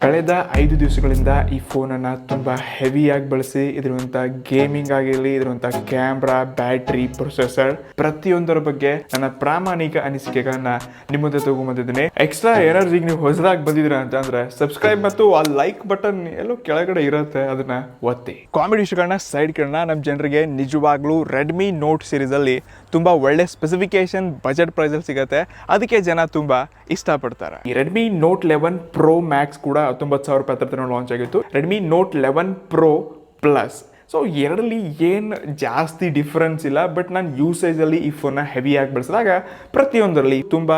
ಕಳೆದ 5 ದಿವಸಗಳಿಂದ ಈ ಫೋನನ್ನು ತುಂಬ ಹೆವಿಯಾಗಿ ಬಳಸಿ ಇದರಂಥ ಗೇಮಿಂಗ್ ಆಗಿರಲಿ, ಇದರಂಥ ಕ್ಯಾಮ್ರಾ, ಬ್ಯಾಟ್ರಿ, ಪ್ರೊಸೆಸರ್ ಪ್ರತಿಯೊಂದರ ಬಗ್ಗೆ ನನ್ನ ಪ್ರಾಮಾಣಿಕ ಅನಿಸಿಕೆಗಳನ್ನ ನಿಮ್ಮ ಮುಂದೆ ತಗೊಂಡ್ಬಂದಿದ್ದೀನಿ. ಎಕ್ಸ್ಟ್ರಾ ಎನರ್ಜಿಗೆ ನೀವು ಹೊಸದಾಗಿ ಬಂದಿದ್ದೀರಾ ಅಂತಂದ್ರೆ ಸಬ್ಸ್ಕ್ರೈಬ್ ಮತ್ತು ಆ ಲೈಕ್ ಬಟನ್ ಎಲ್ಲೋ ಕೆಳಗಡೆ ಇರುತ್ತೆ, ಅದನ್ನ ಒತ್ತಿ. ಕಾಮಿಡಿ ವಿಷಯಗಳನ್ನ ಸೈಡ್ ಗಳನ್ನ ನಮ್ಮ ಜನರಿಗೆ ನಿಜವಾಗ್ಲೂ ರೆಡ್ಮಿ ನೋಟ್ ಸೀರೀಸ್ ಅಲ್ಲಿ ತುಂಬಾ ಒಳ್ಳೆ ಸ್ಪೆಸಿಫಿಕೇಶನ್ ಬಜೆಟ್ ಪ್ರೈಸ್ ಅಲ್ಲಿ ಸಿಗುತ್ತೆ, ಅದಕ್ಕೆ ಜನ ತುಂಬಾ ಇಷ್ಟಪಡ್ತಾರೆ. ಈ ರೆಡ್ಮಿ ನೋಟ್ 11 ಪ್ರೋ ಮ್ಯಾಕ್ಸ್ ಕೂಡ 19,000 ರೂಪಾಯಿ ಹತ್ರ ಲಾಂಚ್ ಆಗಿತ್ತು. Redmi note 11 pro plus, so ಎರಡರಲ್ಲಿ ಏನು ಜಾಸ್ತಿ ಡಿಫ್ರೆನ್ಸ್ ಇಲ್ಲ, ಬಟ್ ನಾನು ಯೂಸೇಜಲ್ಲಿ ಈ ಫೋನ್ನ ಹೆವಿಯಾಗಿ ಬಳಸಿದಾಗ ಪ್ರತಿಯೊಂದರಲ್ಲಿ ತುಂಬ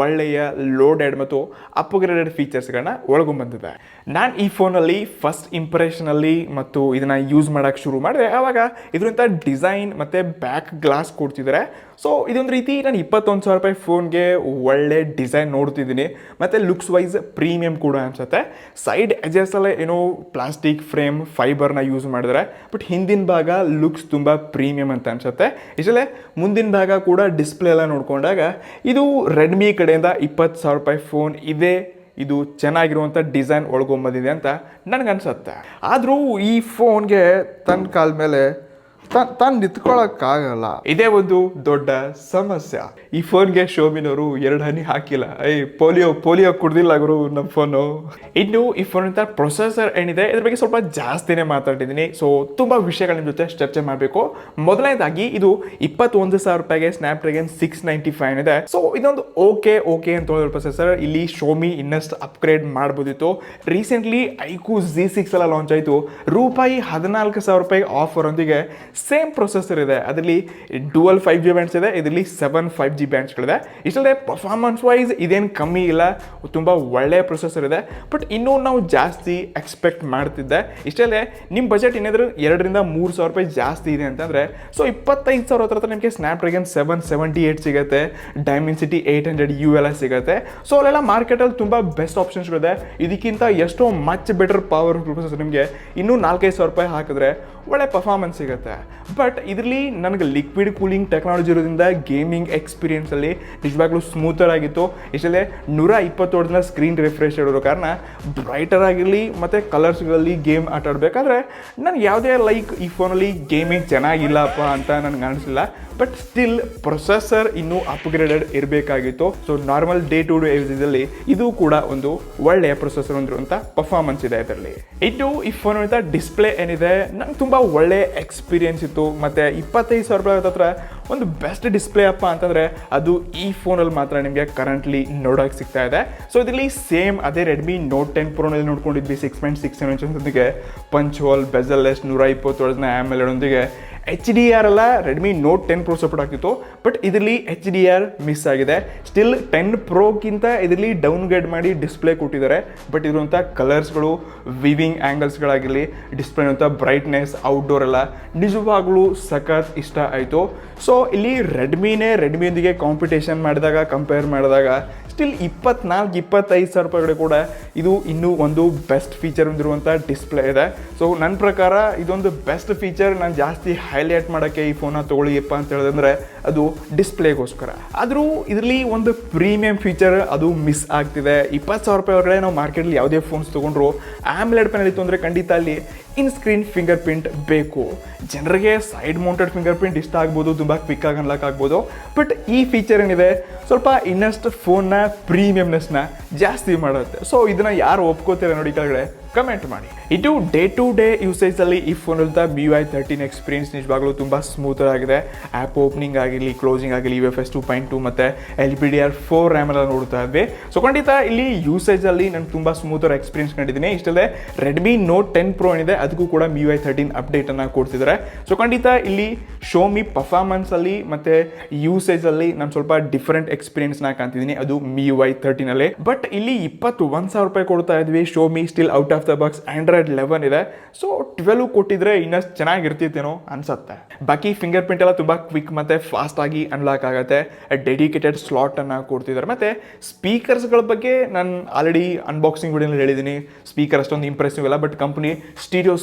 ಒಳ್ಳೆಯ ಲೋಡೆಡ್ ಮತ್ತು ಅಪ್ಗ್ರೇಡೆಡ್ ಫೀಚರ್ಸ್ಗಳನ್ನ ಒಳಗೊಂಡ್ಬಂದಿದೆ. ನಾನು ಈ ಫೋನಲ್ಲಿ ಫಸ್ಟ್ ಇಂಪ್ರೆಷನಲ್ಲಿ ಮತ್ತು ಇದನ್ನು ಯೂಸ್ ಮಾಡೋಕ್ಕೆ ಶುರು ಮಾಡಿದೆ, ಆವಾಗ ಇದರಿಂದ ಡಿಸೈನ್ ಮತ್ತು ಬ್ಯಾಕ್ ಗ್ಲಾಸ್ ಕೊಡ್ತಿದ್ದಾರೆ. ಸೊ ಇದೊಂದು ರೀತಿ ನಾನು 21,000 ರೂಪಾಯಿ ಫೋನ್ಗೆ ಒಳ್ಳೆ ಡಿಸೈನ್ ನೋಡ್ತಿದ್ದೀನಿ, ಮತ್ತು ಲುಕ್ಸ್ ವೈಸ್ ಪ್ರೀಮಿಯಂ ಕೂಡ ಅನಿಸುತ್ತೆ. ಸೈಡ್ ಎಜೆಸಲ್ಲೇ ಏನೋ ಪ್ಲಾಸ್ಟಿಕ್ ಫ್ರೇಮ್ ಫೈಬರ್ನ ಯೂಸ್ ಮಾಡಿದ್ರೆ, ಬಟ್ ಹಿಂದಿನ ಭಾಗ ಲುಕ್ಸ್ ತುಂಬ ಪ್ರೀಮಿಯಂ ಅಂತ ಅನಿಸುತ್ತೆ. ಇಷ್ಟಲ್ಲೇ ಮುಂದಿನ ಭಾಗ ಕೂಡ ಡಿಸ್ಪ್ಲೇ ಎಲ್ಲ ನೋಡ್ಕೊಂಡಾಗ ಇದು ರೆಡ್ಮಿ ಕಡೆಯಿಂದ 20,000 ರೂಪಾಯಿ ಫೋನ್ ಇದೆ, ಇದು ಚೆನ್ನಾಗಿರುವಂಥ ಡಿಸೈನ್ ಒಳಗೊಂಬಂದಿದೆ ಅಂತ ನನಗನ್ಸುತ್ತೆ. ಆದರೂ ಈ ಫೋನ್ಗೆ ತನ್ನ ಕಾಲ ಮೇಲೆ ತಾನು ನಿಂತ್ಕೊಳ್ಳೋಕ್ಕಾಗಲ್ಲ, ಇದೇ ಒಂದು ದೊಡ್ಡ ಸಮಸ್ಯೆ. ಈ ಫೋನ್ಗೆ ಶೋಮಿನವರು 2 ಹನಿ ಹಾಕಿಲ್ಲ, ಪೋಲಿಯೋ ಕುಡ್ದಿಲ್ಲ ಗುರು ನಮ್ಮ ಫೋನು. ಇನ್ನು ಈ ಫೋನ್ ಅಂತ ಪ್ರೊಸೆಸರ್ ಏನಿದೆ ಇದ್ರ ಬಗ್ಗೆ ಸ್ವಲ್ಪ ಜಾಸ್ತಿನೇ ಮಾತಾಡಿದ್ದೀನಿ. ಸೊ ತುಂಬ ವಿಷಯಗಳ ನಿಮ್ಮ ಜೊತೆ ಚರ್ಚೆ ಮಾಡಬೇಕು. ಮೊದಲನೇದಾಗಿ ಇದು 21,000 ರೂಪಾಯಿಗೆ ಸ್ನ್ಯಾಪ್ಡ್ರ್ಯಾಗನ್ 695 ಇದೆ. ಸೊ ಇದೊಂದು ಓಕೆ ಅಂತ ಹೇಳಿರೋ ಪ್ರೊಸೆಸರ್. ಇಲ್ಲಿ ಶೋಮಿ ಇನ್ನಷ್ಟು ಅಪ್ಗ್ರೇಡ್ ಮಾಡ್ಬೋದಿತ್ತು. ರೀಸೆಂಟ್ಲಿ ಐಕ್ಯೂ Z6 ಎಲ್ಲ ಲಾಂಚ್ ಆಯಿತು. ರೂಪಾಯಿ 14,000 ರೂಪಾಯಿ ಆಫರ್ ಒಂದಿಗೆ ಸೇಮ್ ಪ್ರೊಸೆಸರ್ ಇದೆ. ಅದರಲ್ಲಿ ಡುವಲ್ 5G ಬ್ಯಾಂಡ್ಸ್ ಇದೆ, ಇದರಲ್ಲಿ 7 5G ಬ್ಯಾಂಡ್ಸ್ಗಳಿದೆ. ಇಷ್ಟಲ್ಲದೆ ಪರ್ಫಾರ್ಮೆನ್ಸ್ ವೈಸ್ ಇದೇನು ಕಮ್ಮಿ ಇಲ್ಲ, ತುಂಬ ಒಳ್ಳೆಯ ಪ್ರೊಸೆಸರ್ ಇದೆ. ಬಟ್ ಇನ್ನೂ ನಾವು ಜಾಸ್ತಿ ಎಕ್ಸ್ಪೆಕ್ಟ್ ಮಾಡ್ತಿದ್ದೆ. ಇಷ್ಟಲ್ಲೇ ನಿಮ್ಮ ಬಜೆಟ್ ಏನಾದರೂ 2,000-3,000 ರೂಪಾಯಿ ಜಾಸ್ತಿ ಇದೆ ಅಂತಂದರೆ, ಸೊ 25,000 ಹತ್ರ ನಿಮಗೆ ಸ್ನ್ಯಾಪ್ಡ್ರ್ಯಾಗನ್ 778 ಸಿಗುತ್ತೆ, ಡೈಮೆನ್ಸಿಟಿ 800U ಎಲ್ಲ ಸಿಗುತ್ತೆ. ಸೊ ಅಲ್ಲೆಲ್ಲ ಮಾರ್ಕೆಟಲ್ಲಿ ತುಂಬ ಬೆಸ್ಟ್ ಆಪ್ಷನ್ಸ್ಗಳಿದೆ. ಇದಕ್ಕಿಂತ ಎಷ್ಟೋ ಮಚ್ ಬೆಟರ್ ಪವರ್ ಪ್ರೊಸೆಸರ್ ನಿಮಗೆ ಇನ್ನೂ 4,000-5,000 ರೂಪಾಯಿ ಹಾಕಿದ್ರೆ ಒಳ್ಳೆ ಪರ್ಫಾರ್ಮೆನ್ಸ್ ಸಿಗುತ್ತೆ. ಬಟ್ ಇದರಲ್ಲಿ ನನಗೆ ಲಿಕ್ವಿಡ್ ಕೂಲಿಂಗ್ ಟೆಕ್ನಾಲಜಿ ಇರೋದ್ರಿಂದ ಗೇಮಿಂಗ್ ಎಕ್ಸ್ಪೀರಿಯನ್ಸಲ್ಲಿ ನಿಜವಾಗ್ಲೂ ಸ್ಮೂತರ್ ಆಗಿತ್ತು. ಇಷ್ಟಲ್ಲೇ 120 ಸ್ಕ್ರೀನ್ ರಿಫ್ರೆಶ್ ಇರೋ ಕಾರಣ ಬ್ರೈಟರ್ ಆಗಿರಲಿ ಮತ್ತು ಕಲರ್ಸ್ಗಳಲ್ಲಿ ಗೇಮ್ ಆಟ ಆಡಬೇಕಾದ್ರೆ ನನಗೆ ಯಾವುದೇ ಈ ಫೋನಲ್ಲಿ ಗೇಮಿಂಗ್ ಚೆನ್ನಾಗಿಲ್ಲಪ್ಪ ಅಂತ ನನಗೆ ಅನಿಸಿಲ್ಲ. ಬಟ್ ಸ್ಟಿಲ್ ಪ್ರೊಸೆಸರ್ ಇನ್ನೂ ಅಪ್ಗ್ರೇಡೆಡ್ ಇರಬೇಕಾಗಿತ್ತು. So normal day to day ಯೂಸಲ್ಲಿ ಇದು ಕೂಡ ಒಂದು ಒಳ್ಳೆಯ ಪ್ರೊಸೆಸರ್ ಹೊಂದಿರುವಂಥ ಪರ್ಫಾರ್ಮೆನ್ಸ್ ಇದೆ ಇದರಲ್ಲಿ. ಇನ್ನು ಈ ಫೋನ್ ಅಂತ ಡಿಸ್ಪ್ಲೇ ಏನಿದೆ ನಂಗೆ ತುಂಬ ಒಳ್ಳೆ ಎಕ್ಸ್ಪೀರಿಯನ್ಸ್ ಇತ್ತು. ಮತ್ತು 25,000 ರೂಪಾಯಿ ಹತ್ರ ಒಂದು ಬೆಸ್ಟ್ ಡಿಸ್ಪ್ಲೇ ಅಪ್ಪ ಅಂತಂದರೆ ಅದು ಈ ಫೋನಲ್ಲಿ ಮಾತ್ರ ನಿಮಗೆ ಕರೆಂಟ್ಲಿ ನೋಡೋಕೆ ಸಿಗ್ತಾ ಇದೆ. ಸೊ ಇದರಲ್ಲಿ ಸೇಮ್ ಅದೇ ರೆಡ್ಮಿ ನೋಟ್ 10 ಪ್ರೋನಲ್ಲಿ ನೋಡ್ಕೊಂಡಿದ್ವಿ 6.67 ಇಂಚೊಂದಿಗೆ ಪಂಚ್ ಹೋಲ್ ಬೆಜಲ್ಲೆಸ್ 120 AMOLED ಒಂದಿಗೆ HDR ಎಲ್ಲ ರೆಡ್ಮಿ ನೋಟ್ 10 ಪ್ರೋ ಸಪೋರ್ಟ್ ಆಗ್ತಿತ್ತು. ಬಟ್ ಇದರಲ್ಲಿ HDR ಮಿಸ್ ಆಗಿದೆ. ಸ್ಟಿಲ್ 10 ಪ್ರೋಗಿಂತ ಇದರಲ್ಲಿ ಡೌನ್ಗ್ರೇಡ್ ಮಾಡಿ ಡಿಸ್ಪ್ಲೇ ಕೊಟ್ಟಿದ್ದಾರೆ. ಬಟ್ ಇರುವಂಥ ಕಲರ್ಸ್ಗಳು, ವಿವಿಂಗ್ ಆ್ಯಂಗಲ್ಸ್ಗಳಾಗಿರಲಿ, ಡಿಸ್ಪ್ಲೇ ಅಂತ ಬ್ರೈಟ್ನೆಸ್, ಔಟ್ಡೋರ್ ಎಲ್ಲ ನಿಜವಾಗ್ಲೂ ಸಖತ್ ಇಷ್ಟ ಆಯಿತು. ಸೊ ಇಲ್ಲಿ ರೆಡ್ಮಿಯೊಂದಿಗೆ ಕಾಂಪಿಟೇಷನ್ ಕಂಪೇರ್ ಮಾಡಿದಾಗ ಸ್ಟಿಲ್ 24,000-25,000 ರೂಪಾಯಿಗಳು ಕೂಡ ಇದು ಇನ್ನೂ ಒಂದು ಬೆಸ್ಟ್ ಫೀಚರ್ ಹೊಂದಿರುವಂಥ ಡಿಸ್ಪ್ಲೇ ಇದೆ. ಸೊ ನನ್ನ ಪ್ರಕಾರ ಇದೊಂದು ಬೆಸ್ಟ್ ಫೀಚರ್. ನಾನು ಜಾಸ್ತಿ ಹೈಲೈಟ್ ಮಾಡೋಕ್ಕೆ ಈ ಫೋನ ತೊಗೊಳ್ಳಿಯಪ್ಪ ಅಂತ ಹೇಳಿದ್ರೆ ಅದು ಡಿಸ್ಪ್ಲೇಗೋಸ್ಕರ. ಆದರೂ ಇದರಲ್ಲಿ ಒಂದು ಪ್ರೀಮಿಯಂ ಫೀಚರ್ ಅದು ಮಿಸ್ ಆಗ್ತಿದೆ. 20,000 ರೂಪಾಯಿ ಒಳಗಡೆ ನಾವು ಮಾರ್ಕೆಟಲ್ಲಿ ಯಾವುದೇ ಫೋನ್ಸ್ ತೊಗೊಂಡ್ರು AMOLED ಪ್ಯಾನಲ್ ಇತ್ತು ಅಂದರೆ ಖಂಡಿತ ಅಲ್ಲಿ ಇನ್ ಸ್ಕ್ರೀನ್ ಫಿಂಗರ್ ಪ್ರಿಂಟ್ ಬೇಕು. ಜನರಿಗೆ ಸೈಡ್ ಮೌಂಟೆಡ್ ಫಿಂಗರ್ ಪ್ರಿಂಟ್ ಇಷ್ಟ ಆಗ್ಬೋದು, ತುಂಬ ಕ್ವಿಕ್ಕಾಗಿ ಅನ್ಲಾಕ್ ಆಗ್ಬೋದು. ಬಟ್ ಈ ಫೀಚರ್ ಏನಿದೆ ಸ್ವಲ್ಪ ಇನ್ನಷ್ಟು ಫೋನ್ನ ಪ್ರೀಮಿಯಮ್ನೆಸ್ನ ಜಾಸ್ತಿ ಮಾಡುತ್ತೆ. ಸೊ ಇದನ್ನು ಯಾರು ಒಪ್ಕೋತೀರ ನೋಡಿ ಕೆಳಗಡೆ ಕಮೆಂಟ್ ಮಾಡಿ. ಇದು ಡೇ ಟು ಡೇ ಯೂಸೇಜಲ್ಲಿ ಈ ಫೋನಲ್ಲಿದ್ದ MIUI 13 ಎಕ್ಸ್ಪೀರಿಯನ್ಸ್ ನಿಜವಾಗ್ಲೂ ತುಂಬ ಸ್ಮೂತರ್ ಆಗಿದೆ. ಆ್ಯಪ್ ಓಪನಿಂಗ್ ಆಗಿರಲಿ, ಕ್ಲೋಸಿಂಗ್ ಆಗಿರಲಿ, UFS 2.2 ಮತ್ತು LPDDR4 RAM ಎಲ್ಲ ನೋಡ್ತಾ ಇದ್ವಿ. ಸೊ ಖಂಡಿತ ಇಲ್ಲಿ ಯೂಸೇಜಲ್ಲಿ ನಾನು ತುಂಬ ಸ್ಮೂತರ್ ಎಕ್ಸ್ಪೀರಿಯನ್ಸ್ ಕಂಡಿದ್ದೀನಿ. ಇಷ್ಟಲ್ಲದೆ ರೆಡ್ಮಿ ನೋಟ್ 10 ಪ್ರೋ ಏನಿದೆ ಅದಕ್ಕೂ ಕೂಡ MIUI 13 ಅಪ್ಡೇಟನ್ನು ಕೊಡ್ತಿದ್ದಾರೆ. ಸೊ ಖಂಡಿತ ಇಲ್ಲಿ ಶೋಮಿ ಪರ್ಫಾರ್ಮೆನ್ಸಲ್ಲಿ ಮತ್ತು ಯೂಸೇಜಲ್ಲಿ ನಾನು ಸ್ವಲ್ಪ ಡಿಫ್ರೆಂಟ್ ಎಕ್ಸ್ಪೀರಿಯನ್ಸ್ನ ಕಾಣ್ತಿದ್ದೀನಿ, ಅದು MIUI 13ಅಲ್ಲಿ. ಬಟ್ ಇಲ್ಲಿ 21,000 ರೂಪಾಯಿ ಕೊಡ್ತಾ ಇದ್ವಿ. Show me still out of the box Android 11 ಇದೆ. ಸೊ 12 ಕೊಟ್ಟಿದ್ರೆ ಇನ್ನಷ್ಟು ಚೆನ್ನಾಗಿರ್ತಿತ್ತೇನೋ ಅನ್ಸುತ್ತೆ. ಬಾಕಿ ಫಿಂಗರ್ ಪ್ರಿಂಟ್ ಎಲ್ಲ ತುಂಬ ಕ್ವಿಕ್ ಮತ್ತು ಫಾಸ್ಟ್ ಆಗಿ ಅನ್ಲಾಕ್ ಆಗುತ್ತೆ. ಡೆಡಿಕೇಟೆಡ್ ಸ್ಲಾಟ್ ಅನ್ನು ಕೊಡ್ತಿದ್ದಾರೆ. ಮತ್ತು ಸ್ಪೀಕರ್ಸ್ಗಳ ಬಗ್ಗೆ ನಾನು ಆಲ್ರೆಡಿ ಅನ್ಬಾಕ್ಸಿಂಗ್ ವಿಡಿಯೋನಲ್ಲಿ ಹೇಳಿದ್ದೀನಿ. ಸ್ಪೀಕರ್ ಅಷ್ಟೊಂದು ಇಂಪ್ರೆಸಿವ್ ಇಲ್ಲ, ಬಟ್ ಕಂಪ್ನಿ ಸ್ಟೀರಿಯೋ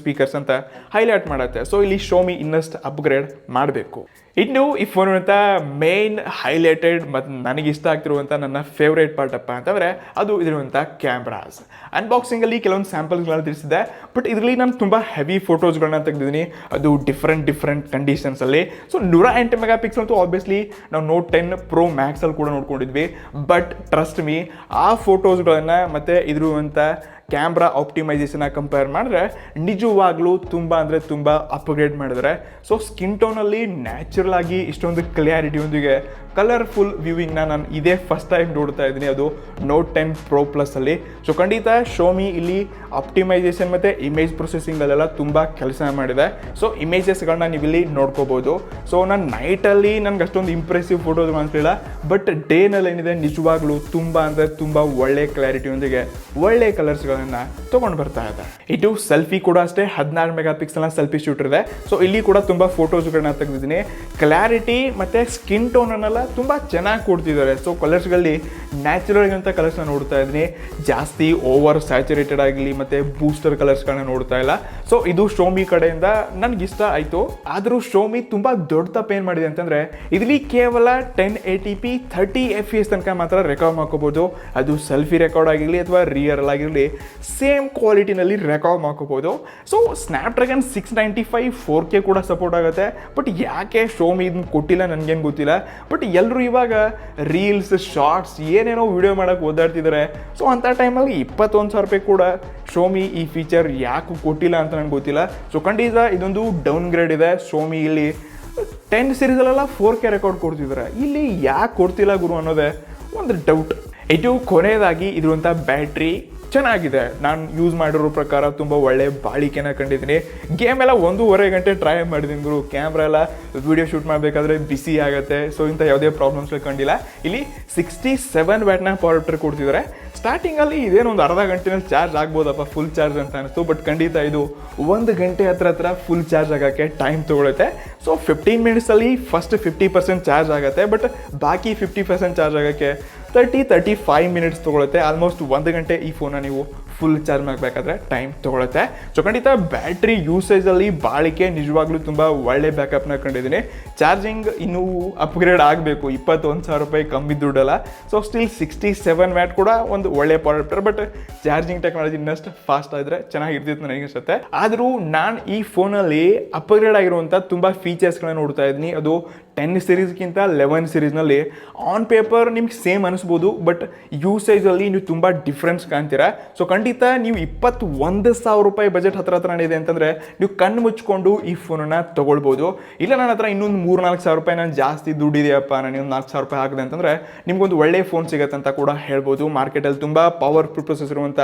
ಸ್ಪೀಕರ್ಸ್ ಅಂತ ಹೈಲೈಟ್ ಮಾಡುತ್ತೆ. ಸೊ ಇಲ್ಲಿ ಶೋಮಿ ಇನ್ನಷ್ಟು ಅಪ್ಗ್ರೇಡ್ ಮಾಡಬೇಕು. ಇನ್ನು ಈ ಫೋನ್ ಅಂತ ಮೇನ್ ಹೈಲೈಟೆಡ್ ಮತ್ತು ನನಗೆ ಇಷ್ಟ ಆಗ್ತಿರುವಂಥ ನನ್ನ ಫೇವ್ರೇಟ್ ಪಾರ್ಟ್ ಅಪ್ಪ ಅಂತಂದರೆ ಅದು ಇದಿರುವಂಥ ಕ್ಯಾಮ್ರಾಸ್. ಅನ್ಬಾಕ್ಸಿಂಗಲ್ಲಿ ಕೆಲವೊಂದು ಸ್ಯಾಂಪಲ್ಸ್ಗಳನ್ನ ತಿಳಿಸಿದ್ದೆ, ಬಟ್ ಇದರಲ್ಲಿ ನಾನು ತುಂಬ ಹೆವಿ ಫೋಟೋಸ್ಗಳನ್ನ ತೆಗೆದಿದ್ದೀನಿ, ಅದು ಡಿಫ್ರೆಂಟ್ ಕಂಡೀಷನ್ಸಲ್ಲಿ. ಸೊ 108 ಮೆಗಾ ಪಿಕ್ಸಲ್ ಅಂತೂ ಆಬ್ವಿಯಸ್ಲಿ ನಾವು ನೋಟ್ 10 ಪ್ರೋ ಮ್ಯಾಕ್ಸಲ್ಲಿ ಕೂಡ ನೋಡ್ಕೊಂಡಿದ್ವಿ. ಬಟ್ ಟ್ರಸ್ಟ್ ಮೀ, ಆ ಫೋಟೋಸ್ಗಳನ್ನು ಮತ್ತು ಇದಿರುವಂಥ ಕ್ಯಾಮ್ರಾ ಆಪ್ಟಿಮೈಸೇಷನ್ ಕಂಪೇರ್ ಮಾಡಿದ್ರೆ ನಿಜವಾಗ್ಲೂ ತುಂಬ ಅಂದರೆ ತುಂಬ ಅಪ್ಗ್ರೇಡ್ ಮಾಡಿದ್ರೆ. ಸೊ ಸ್ಕಿನ್ ಟೋನಲ್ಲಿ ನ್ಯಾಚುರಲ್ ಆಗಿ ಇಷ್ಟೊಂದು ಕ್ಲಿಯಾರಿಟಿಯೊಂದಿಗೆ ಕಲರ್ಫುಲ್ ವ್ಯೂವಿಂಗ್ನ ನಾನು ಇದೇ ಫಸ್ಟ್ ಟೈಮ್ ನೋಡ್ತಾ ಇದ್ದೀನಿ, ಅದು ನೋಟ್ 10 ಪ್ರೋ ಪ್ಲಸ್ಸಲ್ಲಿ. ಸೊ ಖಂಡಿತ ಶೋಮಿ ಇಲ್ಲಿ ಆಪ್ಟಿಮೈಸೇಷನ್ ಮತ್ತು ಇಮೇಜ್ ಪ್ರೊಸೆಸಿಂಗಲ್ಲೆಲ್ಲ ತುಂಬ ಕೆಲಸ ಮಾಡಿದೆ. ಸೊ ಇಮೇಜಸ್ಗಳನ್ನ ನೀವು ಇಲ್ಲಿ ನೋಡ್ಕೋಬೋದು. ಸೊ ನಾನು ನೈಟಲ್ಲಿ ನನಗೆ ಅಷ್ಟೊಂದು ಇಂಪ್ರೆಸಿವ್ ಫೋಟೋಸ್ ಅನಿಸಲಿಲ್ಲ, ಬಟ್ ಡೇನಲ್ಲಿ ಏನಿದೆ ನಿಜವಾಗ್ಲೂ ತುಂಬ ಅಂದರೆ ತುಂಬ ಒಳ್ಳೆ ಕ್ಲಾರಿಟಿಯೊಂದಿಗೆ ಒಳ್ಳೆ ಕಲರ್ಸ್ಗಳನ್ನು ತೊಗೊಂಡು ಬರ್ತಾ ಇದೆ. ಇದು ಸೆಲ್ಫಿ ಕೂಡ ಅಷ್ಟೇ 16 ಮೆಗಾ ಪಿಕ್ಸಲ್ನ ಸೆಲ್ಫಿ ಶೂಟರ್ ಇದೆ. ಸೊ ಇಲ್ಲಿ ಕೂಡ ತುಂಬ ಫೋಟೋಸ್ಗಳನ್ನ ತೆಗೆದಿದ್ದೀನಿ. ಕ್ಲಾರಿಟಿ ಮತ್ತು ಸ್ಕಿನ್ ಟೋನನ್ನೆಲ್ಲ ತುಂಬ ಚೆನ್ನಾಗಿ ಕೊಡ್ತಿದ್ದಾರೆ. ಸೊ ಕಲರ್ಸ್ಗಳಲ್ಲಿ ನ್ಯಾಚುರಲ್ ಆಗಿರುವಂಥ ಕಲರ್ಸ್ನ ನೋಡ್ತಾ ಇದ್ದೀನಿ, ಜಾಸ್ತಿ ಓವರ್ ಸ್ಯಾಚುರೇಟೆಡ್ ಆಗಲಿ ಮತ್ತು ಬೂಸ್ಟರ್ ಕಲರ್ಸ್ಗಳನ್ನ ನೋಡ್ತಾ ಇಲ್ಲ. ಸೊ ಇದು ಶೋಮಿ ಕಡೆಯಿಂದ ನನಗಿಷ್ಟ ಆಯಿತು. ಆದರೂ ಶೋಮಿ ತುಂಬ ದೊಡ್ಡ ತಪ್ಪೇನು ಮಾಡಿದೆ ಅಂತಂದರೆ ಇದರಲ್ಲಿ ಕೇವಲ 1080p 30 FPS ತನಕ ಮಾತ್ರ ರೆಕಾರ್ಡ್ ಮಾಡ್ಕೋಬೋದು. ಅದು ಸೆಲ್ಫಿ ರೆಕಾರ್ಡ್ ಆಗಿರಲಿ ಅಥವಾ ರಿಯಲ್ ಆಗಿರಲಿ ಸೇಮ್ ಕ್ವಾಲಿಟಿನಲ್ಲಿ ರೆಕಾರ್ಡ್ ಮಾಡ್ಕೋಬೋದು. ಸೊ ಸ್ನ್ಯಾಪ್ಡ್ರ್ಯಾಗನ್ 695 4K ಕೂಡ ಸಪೋರ್ಟ್ ಆಗುತ್ತೆ. ಬಟ್ ಯಾಕೆ ಶೋಮಿ ಇದನ್ನ ಕೊಟ್ಟಿಲ್ಲ ನನಗೇನು ಗೊತ್ತಿಲ್ಲ. ಬಟ್ ಎಲ್ಲರೂ ಇವಾಗ ರೀಲ್ಸ್ ಶಾರ್ಟ್ಸ್ ಏನೇನೋ ವಿಡಿಯೋ ಮಾಡೋಕ್ಕೆ ಓದಾಡ್ತಿದ್ದಾರೆ. ಸೊ ಅಂಥ ಟೈಮಲ್ಲಿ 21,000 ರೂಪಾಯಿ ಕೂಡ ಶೋಮಿ ಈ ಫೀಚರ್ ಯಾಕೆ ಕೊಟ್ಟಿಲ್ಲ ಅಂತ ನನಗೆ ಗೊತ್ತಿಲ್ಲ. ಸೊ ಖಂಡಿತ ಇದೊಂದು ಡೌನ್ ಗ್ರೇಡ್ ಇದೆ. ಶೋಮಿ ಇಲ್ಲಿ 10 ಸೀರೀಸಲ್ಲೆಲ್ಲ 4K ರೆಕಾರ್ಡ್ ಕೊಡ್ತಿದ್ದಾರೆ, ಇಲ್ಲಿ ಯಾಕೆ ಕೊಡ್ತಿಲ್ಲ ಗುರು ಅನ್ನೋದೇ ಒಂದು ಡೌಟ್. ಇದು ಕೊನೆಯದಾಗಿ ಇರುವಂಥ ಬ್ಯಾಟ್ರಿ ಚೆನ್ನಾಗಿದೆ. ನಾನು ಯೂಸ್ ಮಾಡಿರೋ ಪ್ರಕಾರ ತುಂಬ ಒಳ್ಳೆ ಬಾಳಿಕೆನ ಕಂಡಿದ್ದೀನಿ. ಗೇಮ್ ಎಲ್ಲ 1.5 ಗಂಟೆ ಟ್ರೈ ಮಾಡಿದ್ದೀನಿ ಗುರು. ಕ್ಯಾಮ್ರಾ ಎಲ್ಲ ವಿಡಿಯೋ ಶೂಟ್ ಮಾಡಬೇಕಾದ್ರೆ ಬಿಸಿ ಆಗುತ್ತೆ. ಸೊ ಇಂಥ ಯಾವುದೇ ಪ್ರಾಬ್ಲಮ್ಸ್ಗಳು ಕಂಡಿಲ್ಲ. ಇಲ್ಲಿ 67 ವ್ಯಾಟ್ನ ಪವರ್ ಅಡಾಪ್ಟರ್ ಕೊಡ್ತಿದ್ದಾರೆ. ಸ್ಟಾರ್ಟಿಂಗಲ್ಲಿ ಇದೇನು ಒಂದು ಅರ್ಧ ಗಂಟೆನಲ್ಲಿ ಚಾರ್ಜ್ ಆಗ್ಬೋದಪ್ಪ ಫುಲ್ ಚಾರ್ಜ್ ಅಂತ ಅನಿಸ್ತು. ಬಟ್ ಖಂಡಿತ ಇದು 1 ಗಂಟೆ ಹತ್ರ ಫುಲ್ ಚಾರ್ಜ್ ಆಗೋಕ್ಕೆ ಟೈಮ್ ತೊಗೊಳುತ್ತೆ. ಸೊ 15 ಮಿನಿಟ್ಸಲ್ಲಿ ಫಸ್ಟ್ 50% ಚಾರ್ಜ್ ಆಗುತ್ತೆ, ಬಟ್ ಬಾಕಿ 50% ಚಾರ್ಜ್ ಆಗೋಕ್ಕೆ 35 ಮಿನಿಟ್ಸ್ ತೊಗೊಳುತ್ತೆ. ಆಲ್ಮೋಸ್ಟ್ 1 ಗಂಟೆ ಈ ಫೋನ್ನ ನೀವು ಫುಲ್ ಚಾರ್ಜ್ ಮಾಡಬೇಕಾದ್ರೆ ಟೈಮ್ ತೊಗೊಳುತ್ತೆ. ಸೊ ಖಂಡಿತ ಬ್ಯಾಟ್ರಿ ಯೂಸೇಜಲ್ಲಿ ಬಾಳಿಕೆ ನಿಜವಾಗ್ಲೂ ತುಂಬ ಒಳ್ಳೆ ಬ್ಯಾಕಪ್ನ ಕಂಡಿದ್ದೀನಿ. ಚಾರ್ಜಿಂಗ್ ಇನ್ನೂ ಅಪ್ಗ್ರೇಡ್ ಆಗಬೇಕು, 21,000 ರೂಪಾಯಿ ಕಮ್ಮಿ ದುಡ್ಡಲ್ಲ. ಸೊ ಸ್ಟಿಲ್ 67 ವ್ಯಾಟ್ ಕೂಡ ಒಂದು ಒಳ್ಳೆ ಪ್ರಾಡಕ್ಟ್, ಬಟ್ ಚಾರ್ಜಿಂಗ್ ಟೆಕ್ನಾಲಜಿ ಇನ್ನಷ್ಟು ಫಾಸ್ಟ್ ಆದರೆ ಚೆನ್ನಾಗಿರ್ತಿತ್ತು ನನಗೆ ಅನಿಸುತ್ತೆ. ಆದರೂ ನಾನು ಈ ಫೋನಲ್ಲಿ ಅಪ್ಗ್ರೇಡ್ ಆಗಿರುವಂಥ ತುಂಬ ಫೀಚರ್ಸ್ಗಳನ್ನ ನೋಡ್ತಾ ಇದ್ದೀನಿ. ಅದು 10 ಸೀರೀಸ್ಗಿಂತ 11 ಸೀರೀಸ್ನಲ್ಲಿ ಆನ್ ಪೇಪರ್ ನಿಮ್ಗೆ ಸೇಮ್ ಅನಿಸ್ಬೋದು, ಬಟ್ ಯೂಸೇಜಲ್ಲಿ ನೀವು ತುಂಬ ಡಿಫ್ರೆನ್ಸ್ ಕಾಣ್ತೀರಾ. ಸೊ ಖಂಡಿತ ನೀವು 21,000 ರೂಪಾಯಿ ಬಜೆಟ್ ಹತ್ರ ಇದೆ ಅಂತಂದರೆ ನೀವು ಕಣ್ಣು ಮುಚ್ಕೊಂಡು ಈ ಫೋನನ್ನು ತೊಗೊಳ್ಬೋದು. ಇಲ್ಲ ನನ್ನ ಹತ್ರ ಇನ್ನೊಂದು 3-4 ಸಾವಿರ ರೂಪಾಯಿ ನಾನು ಜಾಸ್ತಿ ದುಡ್ಡಿದೆಯಪ್ಪ, ನಾನು ಇನ್ನೊಂದು 4 ಸಾವಿರ ರೂಪಾಯಿ ಹಾಕಿದೆ ಅಂತಂದರೆ ನಿಮ್ಗೊಂದು ಒಳ್ಳೆ ಫೋನ್ ಸಿಗುತ್ತೆ ಅಂತ ಕೂಡ ಹೇಳ್ಬೋದು. ಮಾರ್ಕೆಟಲ್ಲಿ ತುಂಬ ಪವರ್ಫುಲ್ ಪ್ರೊಸೆಸ್ ಇರುವಂಥ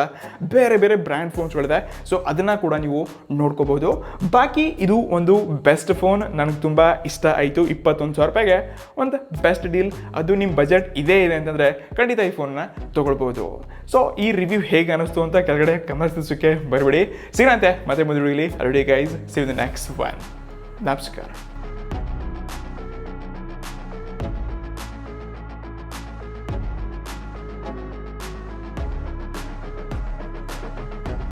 ಬೇರೆ ಬೇರೆ ಬ್ರ್ಯಾಂಡ್ ಫೋನ್ಸ್ಗಳಿದೆ. ಸೊ ಅದನ್ನು ಕೂಡ ನೀವು ನೋಡ್ಕೋಬೋದು. ಬಾಕಿ ಇದು ಒಂದು ಬೆಸ್ಟ್ ಫೋನ್, ನನಗೆ ತುಂಬ ಇಷ್ಟ ಆಯಿತು. 21,000 ರೂಪಾಯಿಗೆ ಒಂದು ಬೆಸ್ಟ್ ಡೀಲ್. ಅದು ನಿಮ್ಮ ಬಜೆಟ್ ಇದೇ ಇದೆ ಅಂತಂದರೆ ಖಂಡಿತ ಈ ಫೋನ್ನ ತೊಗೊಳ್ಬೋದು. ಸೊ ಈ ರಿವ್ಯೂ ಹೇಗೆ ಅನ್ನಿಸ್ತು ಅಂತ ಕೆಳಗಡೆ ಕಮೆಂಟ್ಸ್ ತಿಳಿಸೋಕ್ಕೆ ಬರಬೇಡಿ. ಸಿಗೋಣಂತೆ ಮತ್ತೆ ಮುಂದೆ ವಿಡಿಯೋಲಿ. Already guys, see you the next one. ನಮಸ್ಕಾರ.